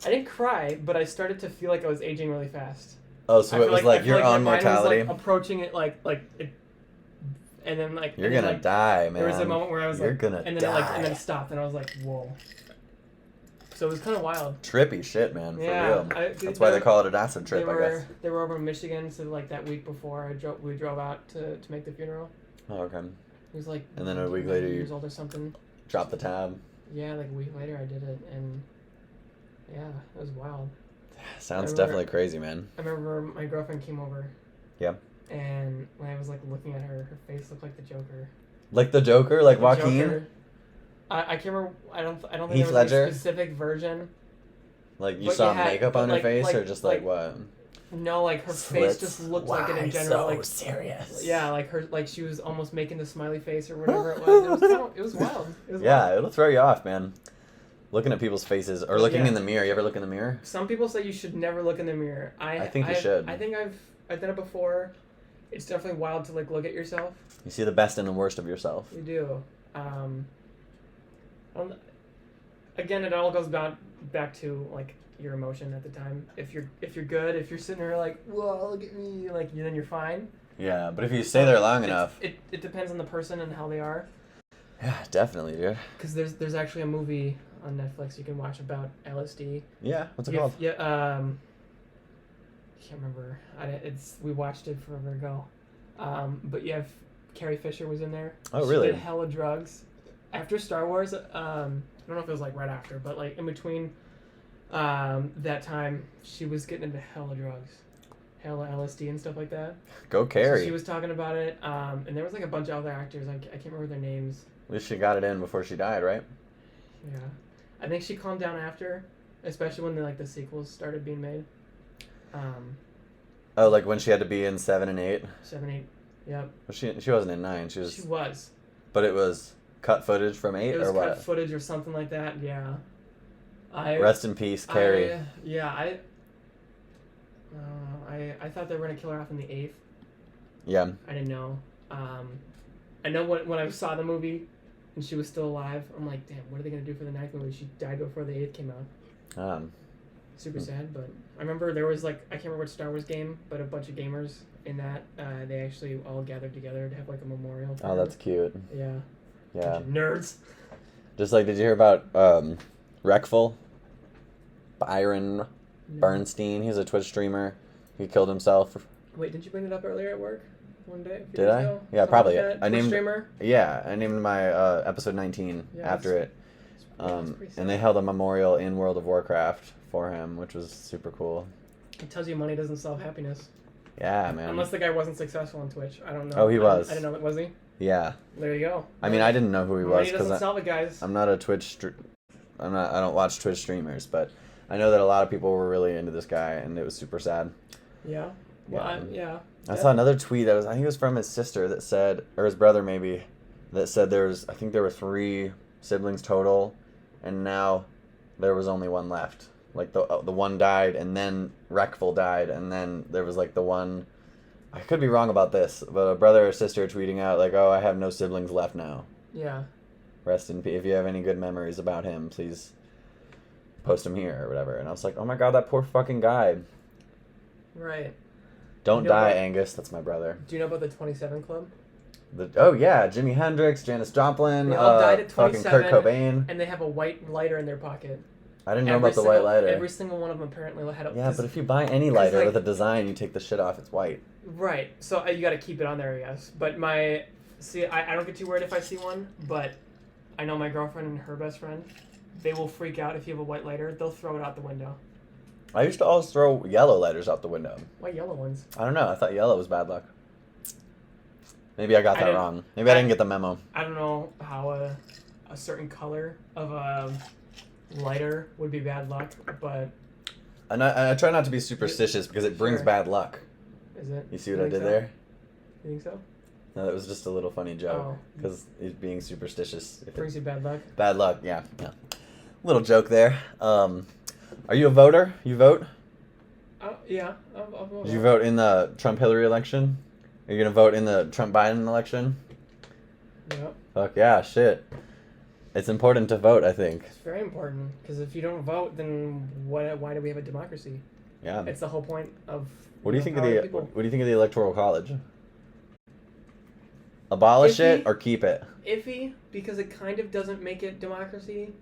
I didn't cry, but I started to feel like I was aging really fast. Oh, so it was like your own my mind mortality? was, approaching it and then You're gonna die, man. There was a moment where I was You're gonna and then die. and then it stopped, and I was like, whoa. So it was kind of wild. Trippy shit, man. For Yeah, real. That's why they call it an acid trip, I guess. They were over in Michigan, so that week before we drove out to make the funeral. Oh, okay. He was like, And then a week later, years old or something. Drop the tab. Yeah, like a week later I did it, and yeah, it was wild. Sounds definitely crazy, man. I remember my girlfriend came over. Yeah. And when I was looking at her, her face looked like the Joker. Like the Joker, like The Joaquin. Joker. I can't remember. I don't think Heath there was Ledger? a specific version. Like you But saw you had- makeup but on her like- face, like- or just like- what? No, her face just looked like it in general. serious? Yeah, she was almost making the smiley face or whatever it was. It was wild. It was Yeah, wild. it'll throw you off, man. Looking at people's faces or looking Yeah. in the mirror. You ever look in the mirror? Some people say you should never look in the mirror. I think you should. I think I've done it before. It's definitely wild to look at yourself. You see the best and the worst of yourself. You do. Again, it all goes back to your emotion at the time. If you're good, if you're sitting there whoa, look at me, then you're fine. Yeah, but if you stay there long enough. It depends on the person and how they are. Yeah, definitely, dude. Because there's actually a movie on Netflix you can watch about LSD. Yeah, what's it called? Yeah, can't remember. We watched it forever ago. But you have Carrie Fisher was in there. Oh, really? She did hella drugs. After Star Wars, I don't know if it was right after, but in between that time, she was getting into hella drugs. hella LSD and stuff like that. Go Carrie. So she was talking about it, and there was like a bunch of other actors. I can't remember their names. At least she got it in before she died, right? Yeah, I think she calmed down after, especially when the sequels started being made. Oh, like when she had to be in 7 and 8. 7, 8, yep. Well, she wasn't in 9. She was. But it was cut footage from 8 It was or what? cut footage or something like that. Yeah. Rest in peace, Carrie. I thought they were gonna kill her off in the 8th. Yeah. I didn't know. I know when I saw the movie and she was still alive, I'm like, damn, what are they gonna do for the 9th movie? She died before the 8th came out. Super sad, but I remember there was I can't remember what Star Wars game, but a bunch of gamers in that they actually all gathered together to have a memorial. Oh, that's cute. Yeah. Yeah. Bunch of nerds. Just did you hear about Wreckful? Byron Bernstein. He's a Twitch streamer. He killed himself. Wait, didn't you bring it up earlier at work one day? Did I? Ago? Yeah, probably. Like I named streamer? Yeah, I named my episode 19 after it. And they held a memorial in World of Warcraft for him, which was super cool. It tells you money doesn't solve happiness. Yeah, man. Unless the guy wasn't successful on Twitch. I don't know. Oh, he was. I didn't know. Was he? Yeah. There you go. I mean, I didn't know who he was money doesn't solve it, guys. I'm not a Twitch. I don't watch Twitch streamers, but I know that a lot of people were really into this guy, and it was super sad. Yeah. Well, yeah. I saw another tweet that I think it was from his sister that said, or his brother maybe, that said I think there were 3 siblings total, and now there was only one left. The one died, and then Wreckful died, and then there was the one. I could be wrong about this, but a brother or sister tweeting out "Oh, I have no siblings left now." Yeah. Rest in peace. If you have any good memories about him, please post them here or whatever. And I was like, oh my god, that poor fucking guy. Right. Don't die, Angus. That's my brother. Do you know about the 27 Club? Oh yeah, Jimi Hendrix, Janis Joplin, they all died at 27, fucking Kurt Cobain. And they have a white lighter in their pocket. I didn't know about the white lighter. Every single one of them apparently had a... Yeah, but if you buy any lighter with a design, you take the shit off, it's white. Right. So you got to keep it on there, I guess. But I don't get too worried if I see one, but I know my girlfriend and her best friend, they will freak out if you have a white lighter. They'll throw it out the window. I used to always throw yellow lighters out the window. Why yellow ones? I don't know. I thought yellow was bad luck. Maybe I got that wrong. Maybe I didn't get the memo. I don't know how a certain color of a lighter would be bad luck, but... And I try not to be superstitious because it brings bad luck. Is it? You see what I did there? You think so? No, that was just a little funny joke. Because he's being superstitious. It brings you bad luck? Bad luck, yeah. Little joke there. Are you a voter? You vote? Yeah, I'll vote. Did you vote in the Trump-Hillary election? Are you going to vote in the Trump-Biden election? Yep. Fuck yeah, shit. It's important to vote, I think. It's very important, because if you don't vote, then why do we have a democracy? Yeah. It's the whole point of... What do you think of the Electoral College? Abolish it or keep it? Iffy, because it kind of doesn't make it democracy.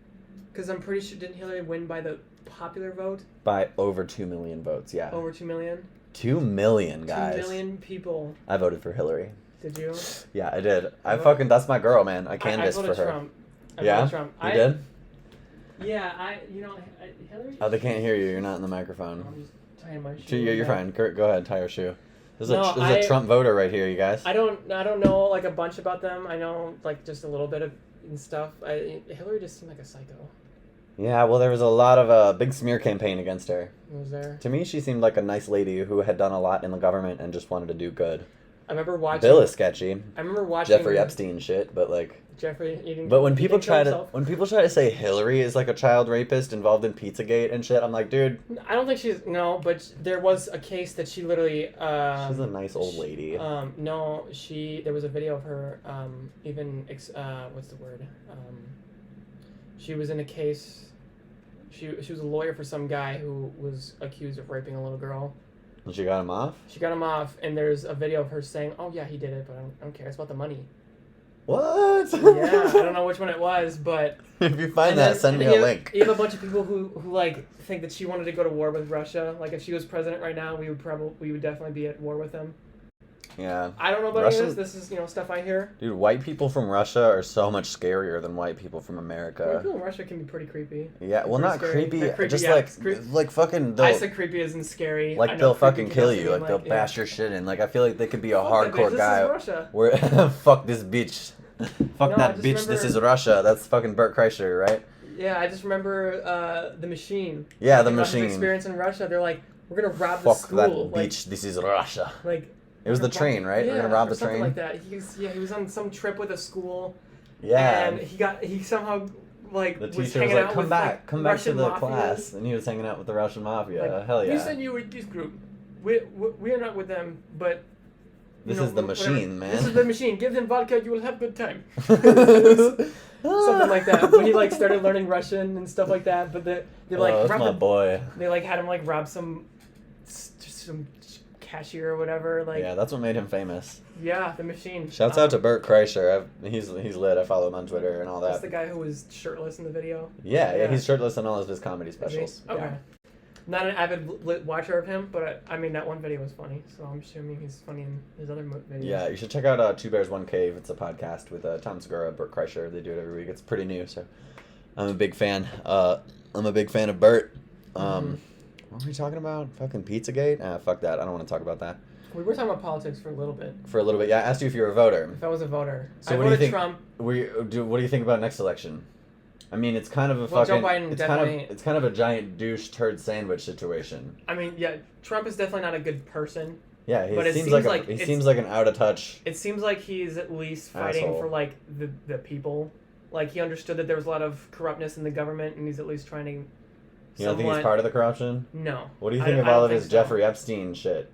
Because I'm pretty sure, didn't Hillary win by the popular vote? By over 2 million votes, yeah. Over 2 million? 2 million, guys. 2 million people. I voted for Hillary. Did you? Yeah, I did. That's my girl, man. I canvassed for her. Trump. I voted Trump. You did? Yeah, Hillary... Oh, they can't hear you. You're not in the microphone. I'm just tying my shoe. You're fine. Kurt, go ahead. Tie your shoe. There's a Trump voter right here, you guys. I don't know a bunch about them. I know just a little bit of and stuff. Hillary just seemed like a psycho. Yeah, well, there was a lot of big smear campaign against her. Was there? To me, she seemed like a nice lady who had done a lot in the government and just wanted to do good. I remember watching... Bill is sketchy. I remember watching... Jeffrey Epstein shit, but Jeffrey eating... But when people try to say Hillary is a child rapist involved in Pizzagate and shit, I'm like, dude... I don't think she's... No, but there was a case that she literally... she's a nice old lady. No, there was a video of her, what's the word? She was in a case... She was a lawyer for some guy who was accused of raping a little girl. And she got him off? She got him off, and there's a video of her saying, oh yeah, he did it, but I don't care, it's about the money. What? Yeah, I don't know which one it was, but... If you find that, send me a link. You have a bunch of people who think that she wanted to go to war with Russia. If she was president right now, we would definitely be at war with them. Yeah. I don't know about Russian- any of this. This is stuff I hear. Dude, white people from Russia are so much scarier than white people from White America. people in Russia can be pretty creepy. Yeah, well, Pretty not scary. creepy, They're creepy, just yeah, like fucking. I said creepy isn't scary. I Like know they'll creepy fucking can kill also you. mean, Like they'll bash your shit in. Like I feel like they could be a Fuck that bitch, hardcore this guy. is Russia. Where fuck this bitch. Fuck No, I that just bitch. This remember- is Russia. That's fucking Bert Kreischer, right? Yeah, I just remember The Machine. Yeah, The Talking about his Machine. experience in Russia. They're like, we're gonna rob the Fuck school. that like, bitch. This is Russia. Like. It was the Rob- train, right? Yeah, We're gonna rob or the something train. like that. He was on some trip with a school. Yeah. And he somehow like The was teacher was hanging like, out "Come with, back, like, come back to Russian the mafias." class," and he was hanging out with the Russian mafia. Like, Hell yeah! You said you were this group. We are not with them, but. This is the whatever. machine, man. This is the machine. Give them vodka, you will have good time. Something like that. When he like started learning Russian and stuff like that, but they like oh, that's robbed my boy. They like had him like rob some cashier or whatever. Like Yeah, that's what made him famous. yeah, the machine. Shouts out to Bert Kreischer. He's lit. I follow him on Twitter and all That's that. the guy who was shirtless in the video. Yeah, he's shirtless in all of his comedy Is he? specials. Okay. Yeah. Not an avid watcher of him, but I mean that one video was funny, so I'm assuming he's funny in his other videos. Yeah, you should check out Two Bears One Cave. It's a podcast with Tom Segura, Bert Kreischer. They do it every week. It's pretty new, so I'm a big fan. I'm a big fan of Bert. What were we talking about? Fucking Pizzagate? Fuck that. I don't want to talk about that. We were talking about politics for a little bit. For a little bit, yeah. I asked you if you were a voter. If I was a voter, So I what do you voted think? Trump. What do you think about next election? I mean, it's kind of a Well, Joe fucking. Biden definitely- It's kind of a giant douche turd sandwich situation. I mean, yeah, Trump is definitely not a good person. Yeah, he But it seems seems like, like he it's- seems like an out of touch. It seems like he's at least fighting Asshole. for like the people. Like he understood that there was a lot of corruptness in the government, and he's at least trying to. You don't think he's part of the corruption? No. What do you I- think of I all don't of think his so. Jeffrey Epstein shit?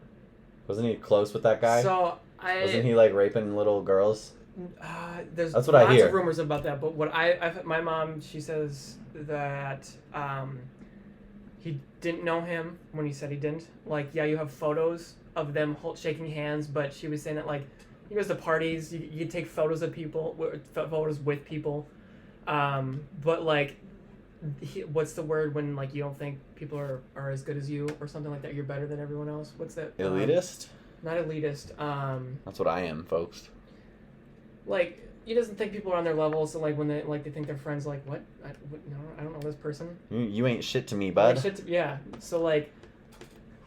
Wasn't he close with that guy? So Wasn't he like raping little girls? There's That's what I lots hear. of rumors about that, but what my mom, she says that he didn't know him when he said he didn't. Like, yeah, you have photos of them shaking hands, but she was saying that like he goes to parties, you take photos of people, photos with people, but like, what's the word when like you don't think people are as good as you or something like that? You're better than everyone else. What's that? Elitist? Not elitist. That's what I am, folks. Like he doesn't think people are on their level, so like when they think they're friends, like what? No, I don't know this person. You ain't shit to me, bud. Like, yeah. So like,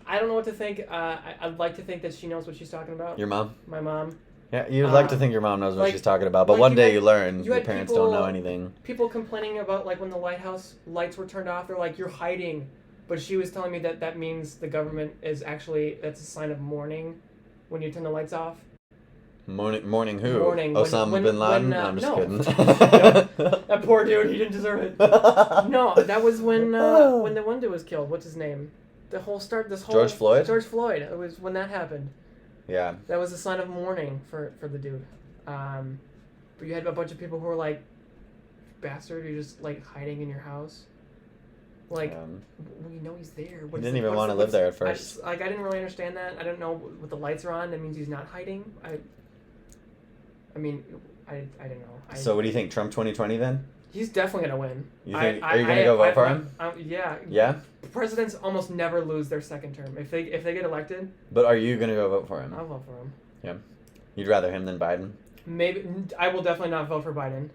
I don't know what to think. I'd like to think that she knows what she's talking about. Your mom? My mom. Yeah, you'd like to think your mom knows what like- she's talking about, but like one you day had- you learn you your had parents people- don't know anything. People complaining about like when the White House lights were turned off, they're like, you're hiding. But she was telling me that means the government is actually, that's a sign of mourning when you turn the lights off. Morning who? Mourning. Osama bin Laden? when, No, I'm just no. kidding. That poor dude, he didn't deserve it. No, that was when the one dude was killed. What's his name? George Floyd? George Floyd. It was when that happened. Yeah. That was a sign of mourning for the dude. But you had a bunch of people who were like, bastard, you're just like hiding in your house. Like, we know he's there. He didn't even want to live there at first. I didn't really understand that. I don't know what the lights are on. That means he's not hiding. I mean, I don't know. So what do you think, Trump 2020 then? He's definitely gonna win. You think? Are you gonna go vote for him? Yeah. Yeah? Presidents almost never lose their second term. If they get elected, But are you gonna go vote for him? I'll vote for him. Yeah. You'd rather him than Biden? Maybe I will definitely not vote for Biden.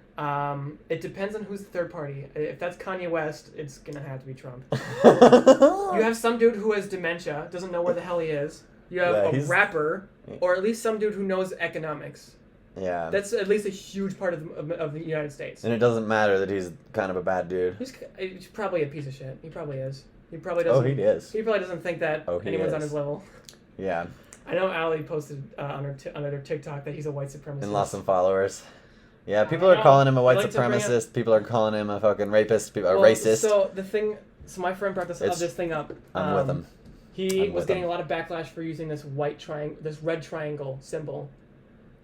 It depends on who's the third party. If that's Kanye West, it's gonna have to be Trump. You have some dude who has dementia, doesn't know where the hell he is. You have a rapper, or at least some dude who knows economics. Yeah. That's at least a huge part of the United States. And it doesn't matter that he's kind of a bad dude. He's probably a piece of shit. He probably is. He probably doesn't. Oh, he is. He probably doesn't think that anyone's on his level. Yeah. I know Ali posted on her TikTok that he's a white supremacist. And lost some followers. Yeah, people are calling him a white supremacist. People are calling him a fucking rapist. People are racist. So my friend brought this thing up. I'm with him. He was getting a lot of backlash for using this this red triangle symbol,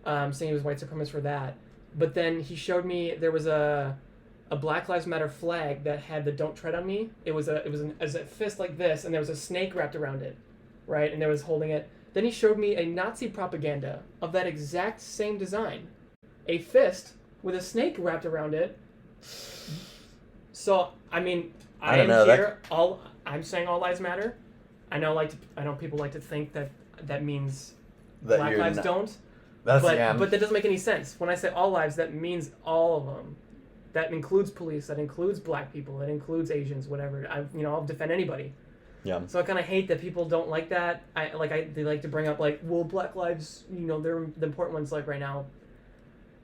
saying he was white supremacist for that. But then he showed me there was a Black Lives Matter flag that had the "Don't Tread on Me." It was a fist like this, and there was a snake wrapped around it, right? And there was holding it. Then he showed me a Nazi propaganda of that exact same design, a fist with a snake wrapped around it. So I mean, I'm saying all lives matter. I know people like to think that means That Black you're lives not- don't. That's But that doesn't make any sense. When I say all lives, that means all of them. That includes police. That includes black people. That includes Asians. Whatever. I'll defend anybody. Yeah. So I kind of hate that people don't like that. They like to bring up like, well, black lives. They're the important ones like right now.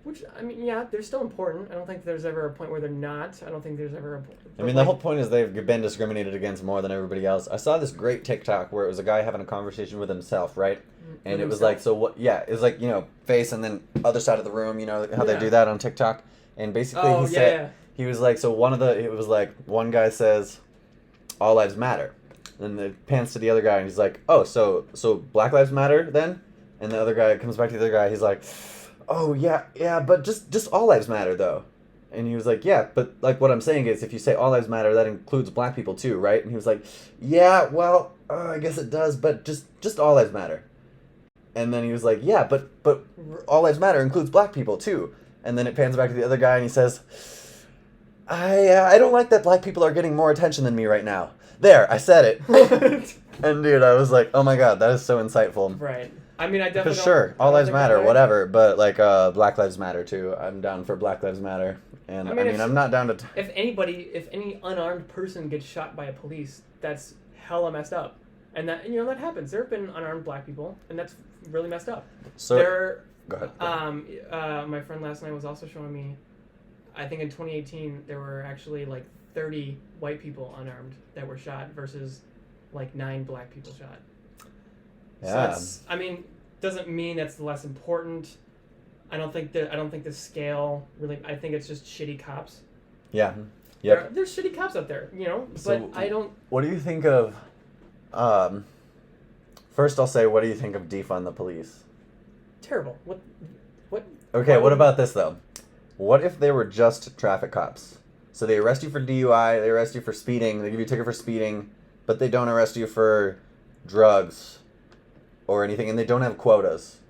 Which yeah, they're still important. I don't think there's ever a point where they're not. I don't think there's ever a point. The whole point is they've been discriminated against more than everybody else. I saw this great TikTok where it was a guy having a conversation with himself, right? And it was like, so what? Yeah, it was like, face and then other side of the room. You know how they do that on TikTok. And basically, he said he was like, so it was like one guy says, "All lives matter," and then it pans to the other guy and he's like, "Oh, so Black lives matter then?" And the other guy comes back to the other guy. He's like, "Oh yeah, but just all lives matter though." And he was like, "Yeah, but like what I'm saying is, if you say all lives matter, that includes black people too, right?" And he was like, "Yeah, well, I guess it does, but just all lives matter." And then he was like, "Yeah, but all lives matter includes black people too." And then it pans back to the other guy and he says, I don't like that black people are getting more attention than me right now. There, I said it." And dude, I was like, oh my god, that is so insightful. Right. I definitely. Because sure, all lives matter, whatever, but like Black Lives Matter too. I'm down for Black Lives Matter, and I'm not down to. If any unarmed person gets shot by a police, that's hella messed up, and that that happens. There have been unarmed black people, and that's really messed up. So go ahead. My friend last night was also showing me. I think in 2018 there were actually like 30 white people unarmed that were shot versus like 9 black people shot. Yeah. So doesn't mean that's less important. I don't think the scale really. I think it's just shitty cops. Yeah. Yep. There's shitty cops out there, So but I don't. What do you think of? First, I'll say, what do you think of defund the police? Terrible. What? Okay. What about this though? What if they were just traffic cops? So they arrest you for DUI, they arrest you for speeding, they give you a ticket for speeding, but they don't arrest you for drugs or anything, and they don't have quotas.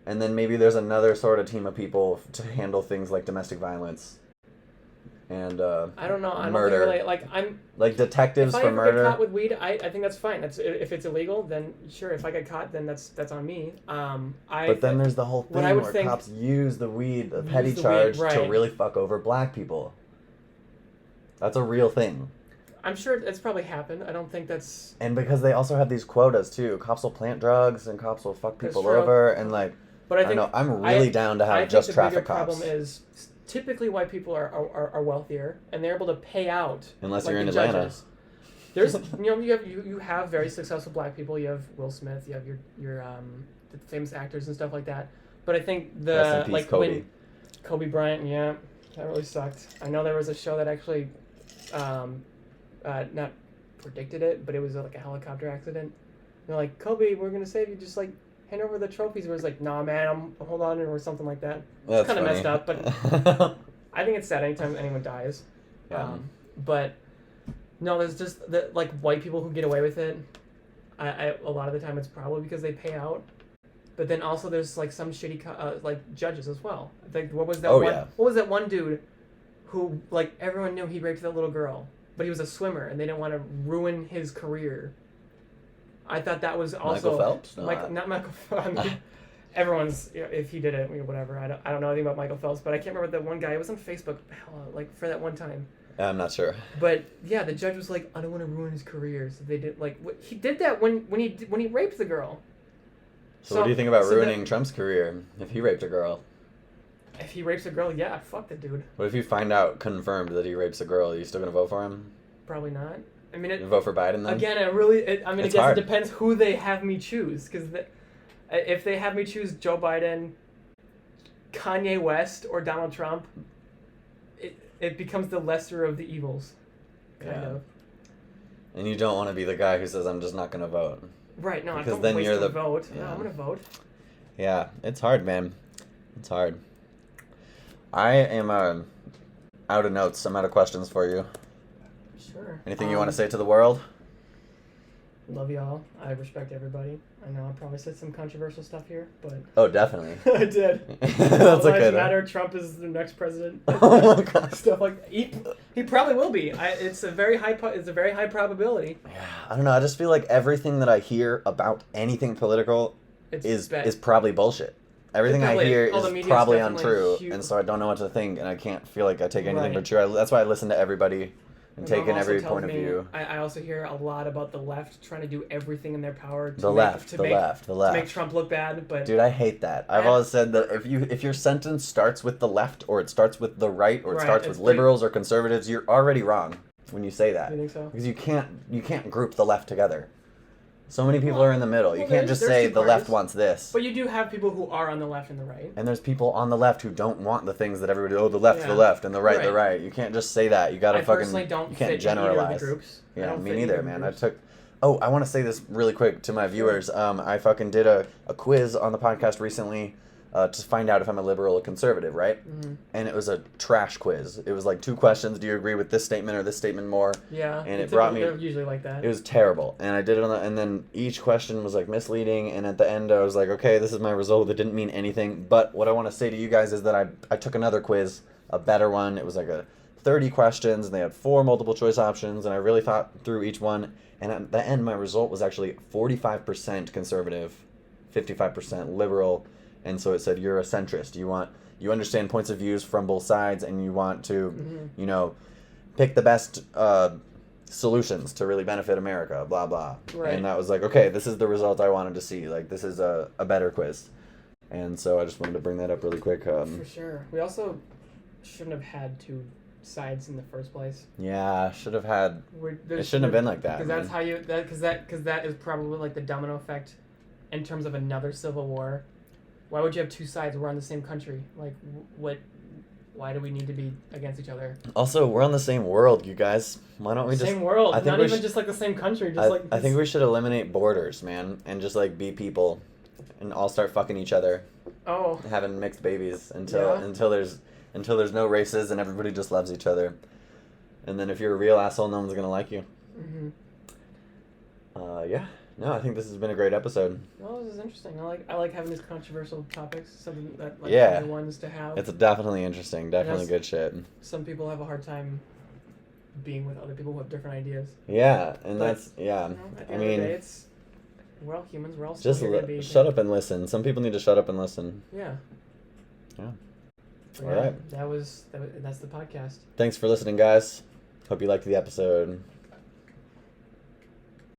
And then maybe there's another sort of team of people to handle things like domestic violence and I don't know. I murder. don't think really, like detectives for murder. If I ever get caught with weed, I think that's fine. If it's illegal, then sure. If I get caught, then that's on me. But then there's the whole thing where cops use the weed, the petty charge, to really fuck over black people. That's a real thing. I'm sure it's probably happened. I don't think that's. And because they also have these quotas too, cops will plant drugs and cops will fuck people over and like. But I know I'm really down to have just traffic cops. I think the bigger problem is typically white people are wealthier and they're able to pay out. Unless like you're in the Atlanta. Judges. There's you have very successful black people. You have Will Smith. You have your the famous actors and stuff like that. But I think Rest in peace, Kobe. when Kobe Bryant, yeah, that really sucked. I know there was a show that actually, not predicted it, but it was like a helicopter accident. They're like, Kobe, we're gonna save you. Just like hand over the trophies. Where it's like, nah, man, hold on, or something like that. That's it's kind of messed up, but I think it's sad anytime anyone dies. Yeah. But no, there's just like white people who get away with it. A lot of the time it's probably because they pay out. But then also there's like some shitty like judges as well. Like what was that What was that one dude who like everyone knew he raped that little girl, but he was a swimmer and they didn't want to ruin his career. I thought that was also Michael Phelps? Not Michael Phelps. Everyone's if he did it, whatever. I don't know anything about Michael Phelps, but I can't remember that one guy. It was on Facebook, like for that one time. I'm not sure. But yeah, the judge was like, I don't want to ruin his career, so they did like he did that when he raped the girl. So what do you think about ruining Trump's career if he raped a girl? If he rapes a girl, yeah, fuck the dude. What if you find out confirmed that he rapes a girl? Are you still gonna vote for him? Probably not. You vote for Biden then? Again, I guess hard. It depends who they have me choose. Because if they have me choose Joe Biden, Kanye West, or Donald Trump, it becomes the lesser of the evils. Kind of. And you don't want to be the guy who says, I'm just not gonna vote. Right, no, because don't then you're the vote. Yeah. No, I'm gonna vote. Yeah, it's hard, man. It's hard. I am out of notes. I'm out of questions for you. Sure. Anything you want to say to the world? Love y'all. I respect everybody. I know I probably said some controversial stuff here, but Oh, definitely. I did. That's okay. Lives matter. Trump is the next president. Oh my god. Stuff like he probably will be. It's a very high probability. Yeah, I don't know. I just feel like everything that I hear about anything political is probably bullshit. Everything I hear is probably untrue, and so I don't know what to think, and I can't feel like I take anything but true. That's why I listen to everybody and take in every point of view. I also hear a lot about the left trying to do everything in their power to to make Trump look bad. But dude, I hate that. I've always said that if your sentence starts with the left, or it starts with the right, or it starts with liberals or conservatives, you're already wrong when you say that. You think so? Because you can't group the left together. So many people are in the middle. You can't just say the left wants this. But you do have people who are on the left and the right. And there's people on the left who don't want the things that everybody, the left and the right the right. You can't just say that. You gotta you can't generalize. Yeah, me neither, man. I want to say this really quick to my viewers. I fucking did a quiz on the podcast recently to find out if I'm a liberal or conservative, right? Mm-hmm. And it was a trash quiz. It was like 2 questions. Do you agree with this statement or this statement more? Yeah. And it brought me. They're usually like that. It was terrible. And I did it and then each question was like misleading. And at the end, I was like, okay, this is my result. It didn't mean anything. But what I want to say to you guys is that I took another quiz, a better one. It was like 30 questions, and they had 4 multiple choice options. And I really thought through each one. And at the end, my result was actually 45% conservative, 55% liberal. And so it said you're a centrist. You understand points of views from both sides, and you want to, pick the best solutions to really benefit America. Blah blah. Right. And that was like, okay, this is the result I wanted to see. Like, this is a better quiz. And so I just wanted to bring that up really quick. For sure. We also shouldn't have had 2 sides in the first place. Yeah, should have had. It shouldn't have been like that. Because that's how you because that is probably like the domino effect, in terms of another civil war. Why would you have 2 sides? We're on the same country. Like, what? Why do we need to be against each other? Also, we're on the same world, you guys. Why don't we just... Same world. Not even just like the same country. Just I think we should eliminate borders, man. And just like be people. And all start fucking each other. Oh. Having mixed babies until there's no races and everybody just loves each other. And then if you're a real asshole, no one's going to like you. Mm-hmm. Yeah. No, I think this has been a great episode. Well, this is interesting. I like having these controversial topics. Something that other ones to have. It's definitely interesting. Definitely good shit. Some people have a hard time being with other people who have different ideas. Yeah, and that's at the end of the day, we're all humans. We're all still here to be. Shut up and listen. Some people need to shut up and listen. Yeah. Yeah. All right. That's the podcast. Thanks for listening, guys. Hope you liked the episode.